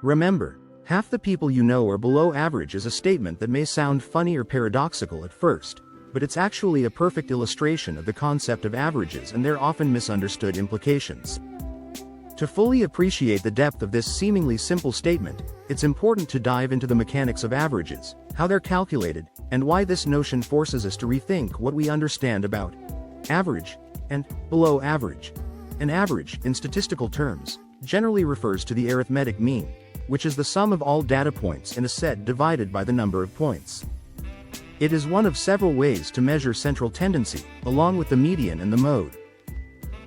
Remember, half the people you know are below average is a statement that may sound funny or paradoxical at first, but it's actually a perfect illustration of the concept of averages and their often misunderstood implications. To fully appreciate the depth of this seemingly simple statement, it's important to dive into the mechanics of averages, how they're calculated, and why this notion forces us to rethink what we understand about average and below average. An average, in statistical terms, generally refers to the arithmetic mean, which is the sum of all data points in a set divided by the number of points. It is one of several ways to measure central tendency, along with the median and the mode.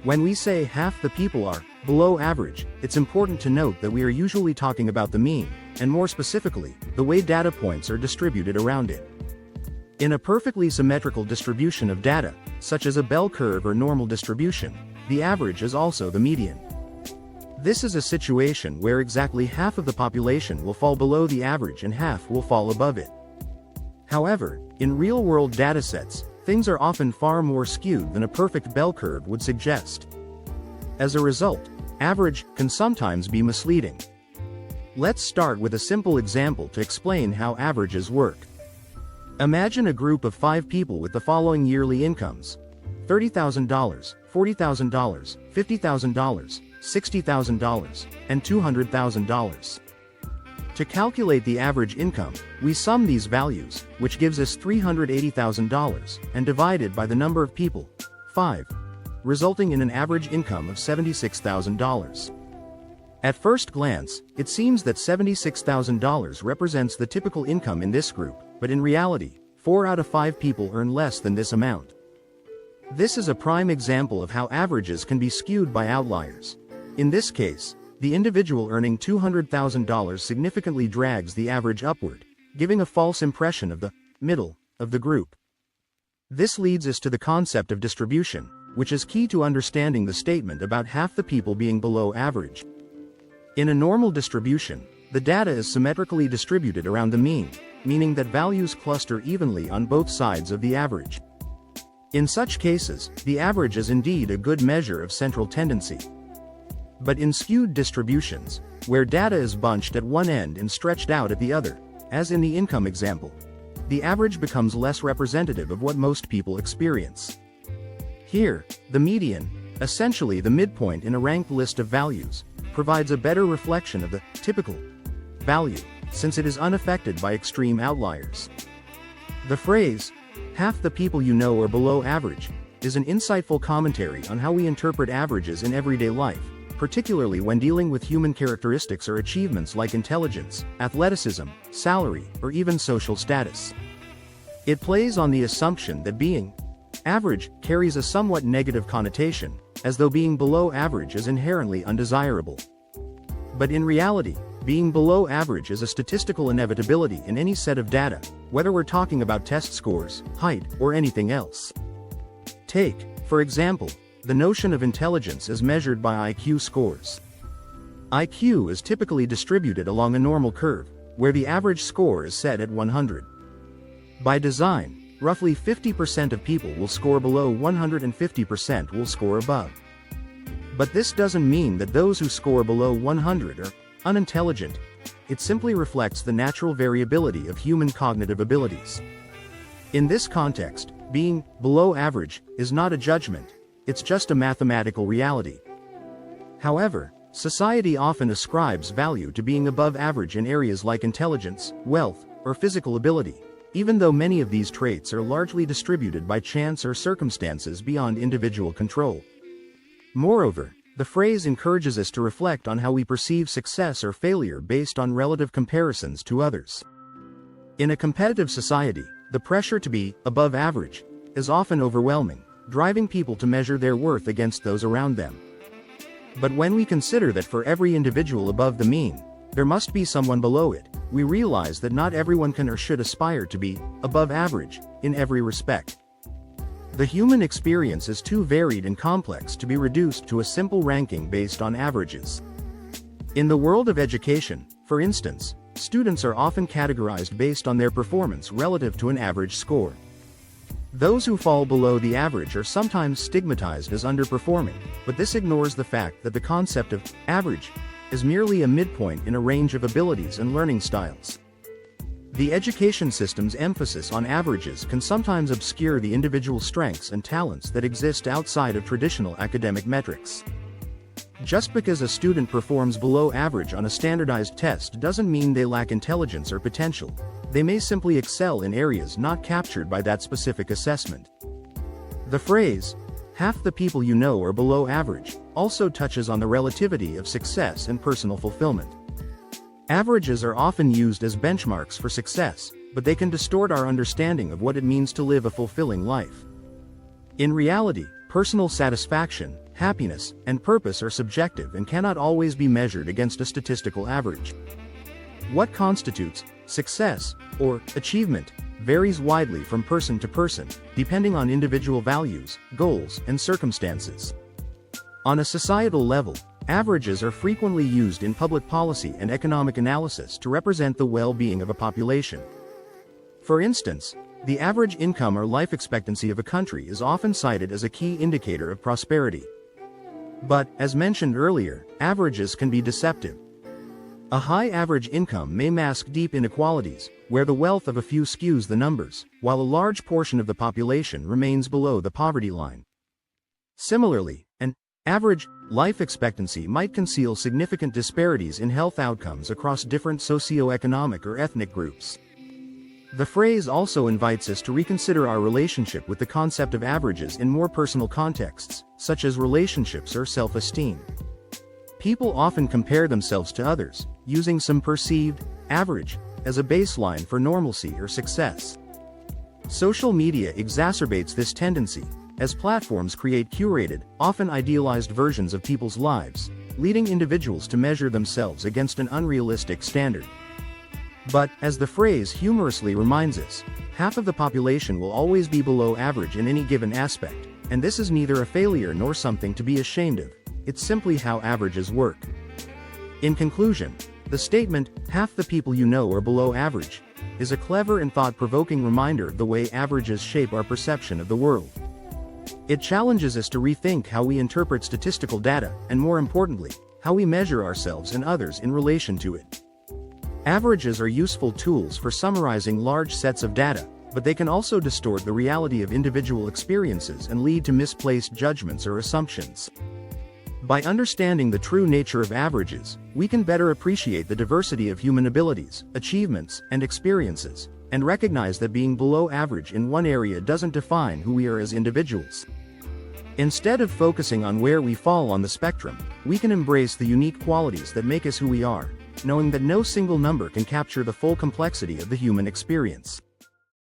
When we say half the people are below average, it's important to note that we are usually talking about the mean, and more specifically, the way data points are distributed around it. In a perfectly symmetrical distribution of data, such as a bell curve or normal distribution, the average is also the median. This is a situation where exactly half of the population will fall below the average and half will fall above it. However, in real-world datasets, things are often far more skewed than a perfect bell curve would suggest. As a result, average can sometimes be misleading. Let's start with a simple example to explain how averages work. Imagine a group of 5 people with the following yearly incomes: $30,000, $40,000, $50,000, $60,000, and $200,000. To calculate the average income, we sum these values, which gives us $380,000, and divide it by the number of people, 5, resulting in an average income of $76,000. At first glance, it seems that $76,000 represents the typical income in this group, but in reality, 4 out of 5 people earn less than this amount. This is a prime example of how averages can be skewed by outliers. In this case, the individual earning $200,000 significantly drags the average upward, giving a false impression of the middle of the group. This leads us to the concept of distribution, which is key to understanding the statement about half the people being below average. In a normal distribution, the data is symmetrically distributed around the mean, meaning that values cluster evenly on both sides of the average. In such cases, the average is indeed a good measure of central tendency. But in skewed distributions, where data is bunched at one end and stretched out at the other, as in the income example, the average becomes less representative of what most people experience. Here, the median, essentially the midpoint in a ranked list of values, provides a better reflection of the typical value, since it is unaffected by extreme outliers. The phrase, "half the people you know are below average," is an insightful commentary on how we interpret averages in everyday life, particularly when dealing with human characteristics or achievements like intelligence, athleticism, salary, or even social status. It plays on the assumption that being average carries a somewhat negative connotation, as though being below average is inherently undesirable. But in reality, being below average is a statistical inevitability in any set of data, whether we're talking about test scores, height, or anything else. Take, for example, the notion of intelligence as measured by IQ scores. IQ is typically distributed along a normal curve, where the average score is set at 100. By design, roughly 50% of people will score below 100 and 50% will score above. But this doesn't mean that those who score below 100 are unintelligent. It simply reflects the natural variability of human cognitive abilities. In this context, being below average is not a judgment, it's just a mathematical reality. However, society often ascribes value to being above average in areas like intelligence, wealth, or physical ability, even though many of these traits are largely distributed by chance or circumstances beyond individual control. Moreover, the phrase encourages us to reflect on how we perceive success or failure based on relative comparisons to others. In a competitive society, the pressure to be above average is often overwhelming, driving people to measure their worth against those around them. But when we consider that for every individual above the mean, there must be someone below it, we realize that not everyone can or should aspire to be above average in every respect. The human experience is too varied and complex to be reduced to a simple ranking based on averages. In the world of education, for instance, students are often categorized based on their performance relative to an average score. Those who fall below the average are sometimes stigmatized as underperforming, but this ignores the fact that the concept of average is merely a midpoint in a range of abilities and learning styles. The education system's emphasis on averages can sometimes obscure the individual strengths and talents that exist outside of traditional academic metrics. Just because a student performs below average on a standardized test doesn't mean they lack intelligence or potential. They may simply excel in areas not captured by that specific assessment. The phrase, "half the people you know are below average," also touches on the relativity of success and personal fulfillment. Averages are often used as benchmarks for success, but they can distort our understanding of what it means to live a fulfilling life. In reality, personal satisfaction, happiness, and purpose are subjective and cannot always be measured against a statistical average. What constitutes success or achievement varies widely from person to person, depending on individual values, goals, and circumstances. On a societal level, averages are frequently used in public policy and economic analysis to represent the well-being of a population. For instance, the average income or life expectancy of a country is often cited as a key indicator of prosperity. But, as mentioned earlier, averages can be deceptive. A high average income may mask deep inequalities, where the wealth of a few skews the numbers, while a large portion of the population remains below the poverty line. Similarly, an average life expectancy might conceal significant disparities in health outcomes across different socioeconomic or ethnic groups. The phrase also invites us to reconsider our relationship with the concept of averages in more personal contexts, such as relationships or self-esteem. People often compare themselves to others, using some perceived average as a baseline for normalcy or success. Social media exacerbates this tendency, as platforms create curated, often idealized versions of people's lives, leading individuals to measure themselves against an unrealistic standard. But, as the phrase humorously reminds us, half of the population will always be below average in any given aspect, and this is neither a failure nor something to be ashamed of. It's simply how averages work. In conclusion, the statement, "half the people you know are below average," is a clever and thought-provoking reminder of the way averages shape our perception of the world. It challenges us to rethink how we interpret statistical data, and more importantly, how we measure ourselves and others in relation to it. Averages are useful tools for summarizing large sets of data, but they can also distort the reality of individual experiences and lead to misplaced judgments or assumptions. By understanding the true nature of averages, we can better appreciate the diversity of human abilities, achievements, and experiences, and recognize that being below average in one area doesn't define who we are as individuals. Instead of focusing on where we fall on the spectrum, we can embrace the unique qualities that make us who we are, knowing that no single number can capture the full complexity of the human experience.